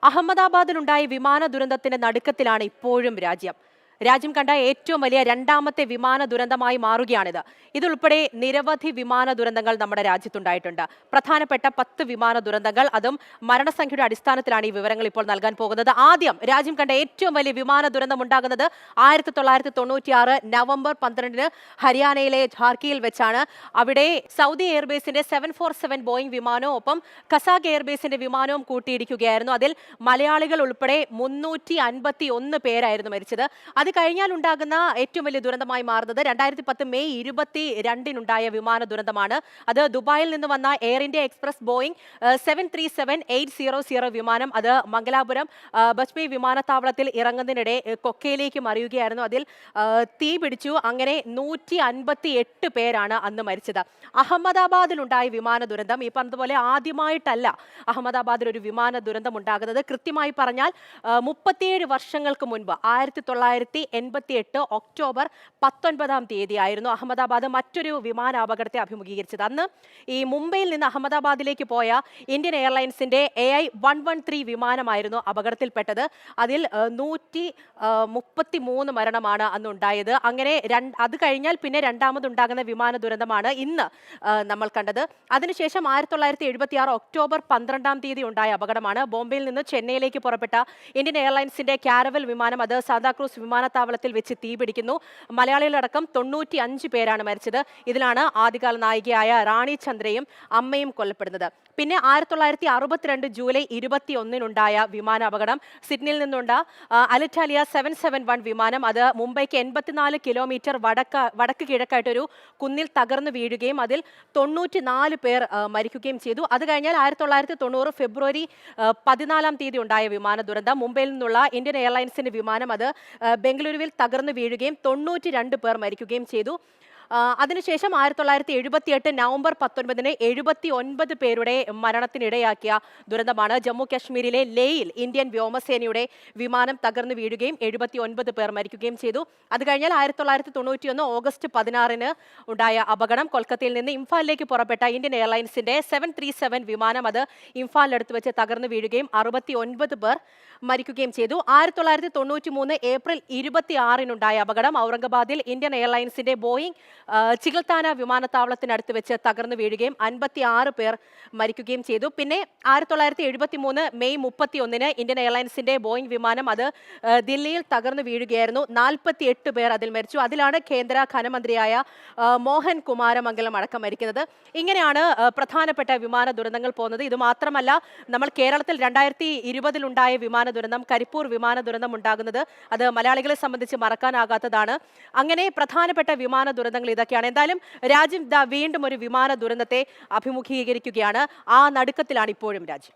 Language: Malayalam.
അഹമ്മദാബാദിലുണ്ടായ വിമാന ദുരന്തത്തിന്റെ നടുക്കത്തിലാണ് ഇപ്പോഴും രാജ്യം കണ്ട ഏറ്റവും വലിയ രണ്ടാമത്തെ വിമാന ദുരന്തമായി മാറുകയാണിത്. ഇതുൾപ്പെടെ നിരവധി വിമാന ദുരന്തങ്ങൾ നമ്മുടെ രാജ്യത്തുണ്ടായിട്ടുണ്ട്. പ്രധാനപ്പെട്ട 10 വിമാന ദുരന്തങ്ങൾ, അതും മരണസംഖ്യയുടെ അടിസ്ഥാനത്തിലാണ് ഈ വിവരങ്ങൾ ഇപ്പോൾ നൽകാൻ പോകുന്നത്. ആദ്യം രാജ്യം കണ്ട ഏറ്റവും വലിയ വിമാന ദുരന്തം ഉണ്ടാകുന്നത് 1996 നവംബർ 12 ഹരിയാനയിലെ ഝാർക്കിയിൽ വെച്ചാണ്. അവിടെ സൗദി എയർബേസിന്റെ 747 ബോയിങ് വിമാനവും ഒപ്പം കസാഖ് എയർബേസിന്റെ വിമാനവും കൂട്ടിയിടിക്കുകയായിരുന്നു. അതിൽ മലയാളികൾ ഉൾപ്പെടെ 351 പേരായിരുന്നു മരിച്ചത്. അത് കഴിഞ്ഞാൽ ഉണ്ടാകുന്ന ഏറ്റവും വലിയ ദുരന്തമായി മാറുന്നത് 2010 മെയ് 22 വിമാന ദുരന്തമാണ്. അത് ദുബായിൽ നിന്ന് വന്ന എയർ ഇന്ത്യ എക്സ്പ്രസ് ബോയിങ് 737-800 വിമാനം അത് മംഗലാപുരം ബജ്പേയി വിമാനത്താവളത്തിൽ ഇറങ്ങുന്നതിനിടെ കൊക്കയിലേക്ക് മറിയുകയായിരുന്നു. അതിൽ തീ പിടിച്ചു. അങ്ങനെ 158 പേരാണ് അന്ന് മരിച്ചത്. അഹമ്മദാബാദിലുണ്ടായ വിമാന ദുരന്തം ഈ പറഞ്ഞതുപോലെ ആദ്യമായിട്ടല്ല അഹമ്മദാബാദിൽ ഒരു വിമാന ദുരന്തം ഉണ്ടാകുന്നത്. കൃത്യമായി പറഞ്ഞാൽ 37 വർഷങ്ങൾക്ക് മുൻപ് 1988 ഒക്ടോബർ 19 ആയിരുന്നു അഹമ്മദാബാദ് മറ്റൊരു വിമാനാപകടത്തെ അഭിമുഖീകരിച്ചത്. അന്ന് ഈ മുംബൈയിൽ നിന്ന് അഹമ്മദാബാദിലേക്ക് പോയ ഇന്ത്യൻ എയർലൈൻസിന്റെ AI-113 വിമാനമായിരുന്നു അപകടത്തിൽപ്പെട്ടത്. അതിൽ 133 മരണമാണ് അന്ന് ഉണ്ടായത്. അങ്ങനെ അത് കഴിഞ്ഞാൽ പിന്നെ രണ്ടാമതുണ്ടാകുന്ന വിമാന ദുരന്തമാണ് ഇന്ന് നമ്മൾ കണ്ടത്. അതിനുശേഷം 1976 ഒക്ടോബർ 12 ഉണ്ടായ അപകടമാണ്. ബോംബെയിൽ നിന്ന് ചെന്നൈയിലേക്ക് പുറപ്പെട്ട ഇന്ത്യൻ എയർലൈൻസിന്റെ കാരവൽ വിമാനം അത് സാന്താക്രൂസ് വിമാനത്താവളത്തിൽ വെച്ച് തീപിടിക്കുന്നു. മലയാളികളടക്കം 95 പേരാണ് മരിച്ചത്. ഇതിലാണ് ആദ്യകാല നായികയായ റാണി ചന്ദ്രയും അമ്മയും കൊല്ലപ്പെടുന്നത്. പിന്നെ 1962 ജൂലൈ 21 വിമാനാപകടം സിഡ്നിയിൽ നിന്നുള്ള അലറ്റാലിയ 771 വിമാനം അത് മുംബൈക്ക് 84 കിലോമീറ്റർ വടക്ക് കിഴക്കായിട്ടൊരു കുന്നിൽ തകർന്നു വീഴുകയും അതിൽ 94 പേർ മരിക്കുകയും ചെയ്തു. അത് കഴിഞ്ഞാൽ 1990 ഫെബ്രുവരി 14 ഉണ്ടായ വിമാന ദുരന്തം മുംബൈയിൽ നിന്നുള്ള ഇന്ത്യൻ എയർലൈൻസിന്റെ വിമാനം അത് ബംഗളൂരുവിൽ തകർന്നു വീഴുകയും 92 പേർ മരിക്കുകയും ചെയ്തു. അതിനുശേഷം 1978 നവംബർ 19 79 പേരുടെ മരണത്തിനിടയാക്കിയ ദുരന്തമാണ് ജമ്മു കാശ്മീരിലെ ലേയിൽ ഇന്ത്യൻ വ്യോമസേനയുടെ വിമാനം തകർന്നു വീഴുകയും 79 പേർ മരിക്കുകയും ചെയ്തു. അത് കഴിഞ്ഞാൽ 1991 ഓഗസ്റ്റ് 16 ഉണ്ടായ അപകടം കൊൽക്കത്തയിൽ നിന്ന് ഇംഫാലിലേക്ക് പുറപ്പെട്ട ഇന്ത്യൻ എയർലൈൻസിന്റെ 737 വിമാനം അത് ഇംഫാലിനടുത്ത് വെച്ച് തകർന്നു വീഴുകയും 69 പേർ മരിക്കുകയും ചെയ്തു. 1993 ഏപ്രിൽ 26 അപകടം ഔറംഗാബാദിൽ ഇന്ത്യൻ എയർലൈൻസിന്റെ ബോയിങ് ചിഗൽത്താന വിമാനത്താവളത്തിനടുത്ത് വെച്ച് തകർന്നു വീഴുകയും 56 പേർ മരിക്കുകയും ചെയ്തു. പിന്നെ 1973 മെയ് 31 ഇന്ത്യൻ എയർലൈൻസിന്റെ ബോയിങ് വിമാനം അത് ദില്ലിയിൽ തകർന്നു വീഴുകയായിരുന്നു. 48 പേർ അതിൽ മരിച്ചു. അതിലാണ് കേന്ദ്ര ധനമന്ത്രിയായ മോഹൻ കുമാരമംഗലം അടക്കം മരിക്കുന്നത്. ഇങ്ങനെയാണ് പ്രധാനപ്പെട്ട വിമാന ദുരന്തങ്ങൾ പോകുന്നത്. ഇത് മാത്രമല്ല, നമ്മൾ കേരളത്തിൽ 2020 ഉണ്ടായ വിമാന ദുരന്തം കരിപ്പൂർ വിമാന ദുരന്തം ഉണ്ടാകുന്നത് അത് മലയാളികളെ സംബന്ധിച്ച് മറക്കാനാകാത്തതാണ്. അങ്ങനെ പ്രധാനപ്പെട്ട വിമാന ദുരന്തങ്ങൾ ഇതൊക്കെയാണ്. എന്തായാലും രാജ്യം വീണ്ടും ഒരു വിമാന ദുരന്തത്തെ അഭിമുഖീകരിക്കുകയാണ്. ആ നടുക്കത്തിലാണ് ഇപ്പോഴും രാജ്യം.